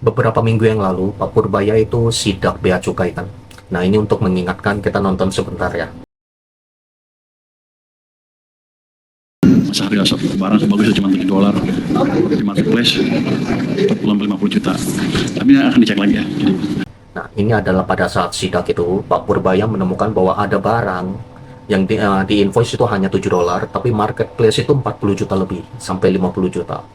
Beberapa minggu yang lalu, Pak Purbaya itu sidak bea cukai kan. Nah, ini untuk mengingatkan, kita nonton sebentar ya. Masa harga barang sebagus itu cuma $7 di marketplace 40-50 juta. Tapi akan dicek lagi ya. Nah, ini adalah pada saat sidak itu, Pak Purbaya menemukan bahwa ada barang yang di invoice itu hanya $7, tapi marketplace itu 40 juta lebih, sampai 50 juta.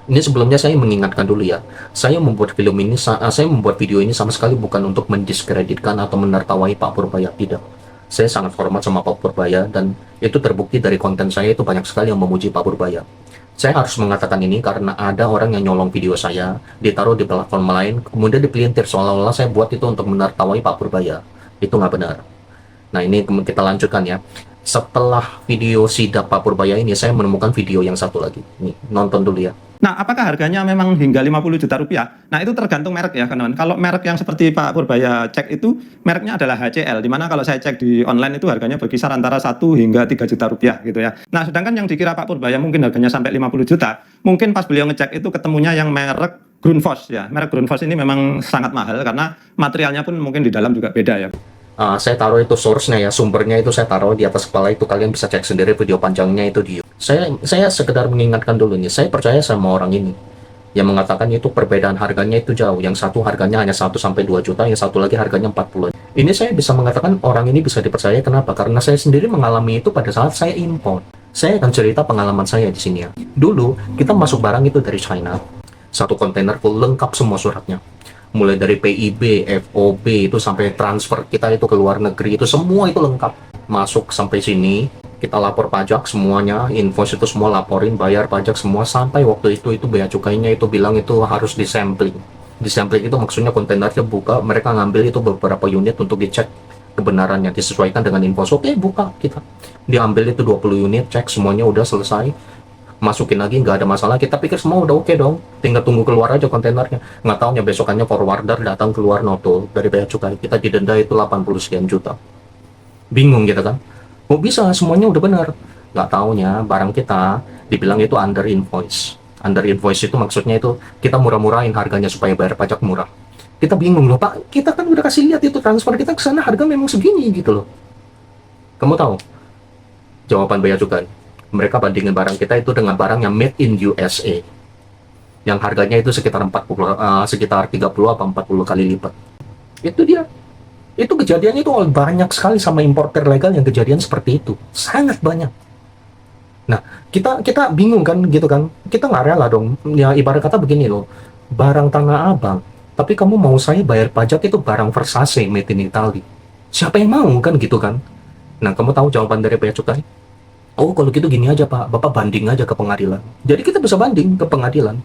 Ini sebelumnya saya mengingatkan dulu ya, saya membuat video ini sama sekali bukan untuk mendiskreditkan atau menertawai Pak Purbaya, tidak. Saya sangat hormat sama Pak Purbaya, dan itu terbukti dari konten saya itu banyak sekali yang memuji Pak Purbaya. Saya harus mengatakan ini karena ada orang yang nyolong video saya, ditaruh di platform lain, kemudian dipelintir seolah-olah saya buat itu untuk menertawai Pak Purbaya. Itu nggak benar. Nah, ini kita lanjutkan ya. Setelah video sidak Pak Purbaya ini, saya menemukan video yang satu lagi. Nih, nonton dulu ya. Nah, apakah harganya memang hingga 50 juta rupiah? Nah, itu tergantung merek ya, teman-teman. Kalau merek yang seperti Pak Purbaya cek itu, mereknya adalah HCL, di mana kalau saya cek di online itu harganya berkisar antara 1 hingga 3 juta rupiah gitu ya. Nah, sedangkan yang dikira Pak Purbaya mungkin harganya sampai 50 juta, mungkin pas beliau ngecek itu ketemunya yang merek Grundfos ya. Merek Grundfos ini memang sangat mahal karena materialnya pun mungkin di dalam juga beda ya. Saya taruh itu source-nya ya, sumbernya itu saya taruh di atas kepala itu, kalian bisa cek sendiri video panjangnya itu di YouTube. Saya sekedar mengingatkan dulu nih, saya percaya sama orang ini yang mengatakan itu perbedaan harganya itu jauh. Yang satu harganya hanya 1-2 juta, yang satu lagi harganya 40. Ini saya bisa mengatakan orang ini bisa dipercaya, kenapa? Karena saya sendiri mengalami itu pada saat saya import. Saya akan cerita pengalaman saya di sini ya. Dulu kita masuk barang itu dari China, satu kontainer full lengkap semua suratnya. Mulai dari PIB, FOB, itu sampai transfer kita itu ke luar negeri, itu semua itu lengkap. Masuk sampai sini, kita lapor pajak semuanya, invoice itu semua laporin, bayar pajak semua, sampai waktu itu bea cukainya itu bilang itu harus disampling. Disampling itu maksudnya kontainernya buka, mereka ngambil itu beberapa unit untuk dicek kebenarannya, disesuaikan dengan invoice. Oke, buka kita. Diambil itu 20 unit, cek semuanya udah selesai. Masukin lagi, nggak ada masalah, kita pikir semua udah oke dong, tinggal tunggu keluar aja kontainernya. Nggak taunya besokannya forwarder datang keluar noto dari bea cukai, kita didenda itu 80 sekian juta. Bingung gitu kan, kok bisa semuanya udah benar? Nggak taunya barang kita dibilang itu under invoice. Under invoice itu maksudnya itu kita murah-murahin harganya supaya bayar pajak murah. Kita bingung loh, Pak, kita kan udah kasih lihat itu transfer kita ke sana harga memang segini gitu loh. Kamu tahu jawaban bea cukai? Mereka bandingin barang kita itu dengan barang yang made in USA, yang harganya itu sekitar 30 atau 40 kali lipat. Itu dia. Itu kejadian itu banyak sekali sama importer legal yang kejadian seperti itu. Sangat banyak. Nah, kita bingung kan gitu kan. Kita nggak rela dong. Ya ibarat kata begini loh. Barang Tanah Abang, tapi kamu mau saya bayar pajak itu barang Versace made in Italy. Siapa yang mau kan gitu kan? Nah, kamu tahu jawaban dari bea cukai? Oh, kalau gitu gini aja Pak, Bapak banding aja ke pengadilan. Jadi kita bisa banding ke pengadilan.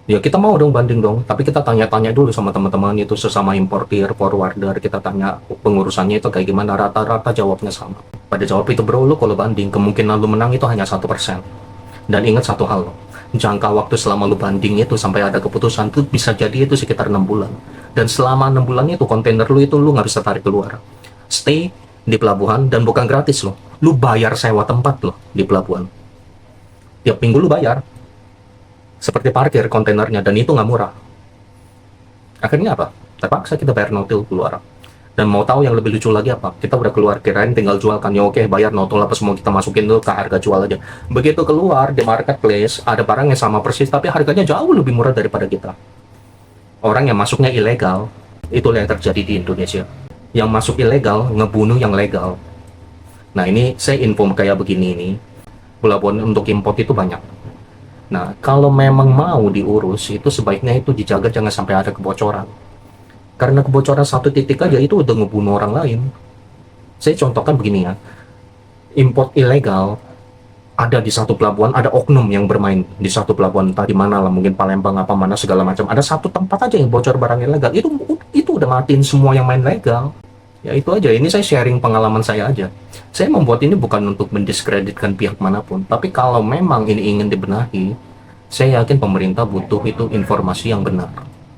Ya kita mau dong banding dong, tapi kita tanya-tanya dulu sama teman-teman itu sesama importir, forwarder, kita tanya pengurusannya itu kayak gimana, rata-rata jawabnya sama. Pada jawab itu, bro, lu kalau banding, kemungkinan lu menang itu hanya 1%. Dan ingat satu hal loh, jangka waktu selama lu banding itu sampai ada keputusan itu bisa jadi itu sekitar 6 bulan. Dan selama 6 bulan itu kontainer lu itu lu nggak bisa tarik keluar. Stay di pelabuhan, dan bukan gratis loh. Lu bayar sewa tempat loh di pelabuhan. Tiap minggu lu bayar. Seperti parkir kontainernya, dan itu nggak murah. Akhirnya apa? Terpaksa kita bayar notil keluar. Dan mau tahu yang lebih lucu lagi apa? Kita udah keluar, kirain tinggal jual kan. Ya oke, bayar notil apa semua kita masukin dulu ke harga jual aja. Begitu keluar di marketplace, ada barang yang sama persis, tapi harganya jauh lebih murah daripada kita. Orang yang masuknya ilegal, itulah yang terjadi di Indonesia. Yang masuk ilegal, ngebunuh yang legal. Nah, ini saya info kayak begini nih. Pelabuhan untuk import itu banyak. Nah, kalau memang mau diurus, itu sebaiknya itu dijaga jangan sampai ada kebocoran. Karena kebocoran satu titik aja itu udah ngebunuh orang lain. Saya contohkan begini ya. Import ilegal, ada di satu pelabuhan, ada oknum yang bermain di satu pelabuhan, entah di mana lah, mungkin Palembang apa mana segala macam. Ada satu tempat aja yang bocor barang ilegal. Itu udah matiin semua yang main legal. Ya itu aja, ini saya sharing pengalaman saya aja. Saya membuat ini bukan untuk mendiskreditkan pihak manapun, tapi kalau memang ini ingin dibenahi, saya yakin pemerintah butuh itu informasi yang benar.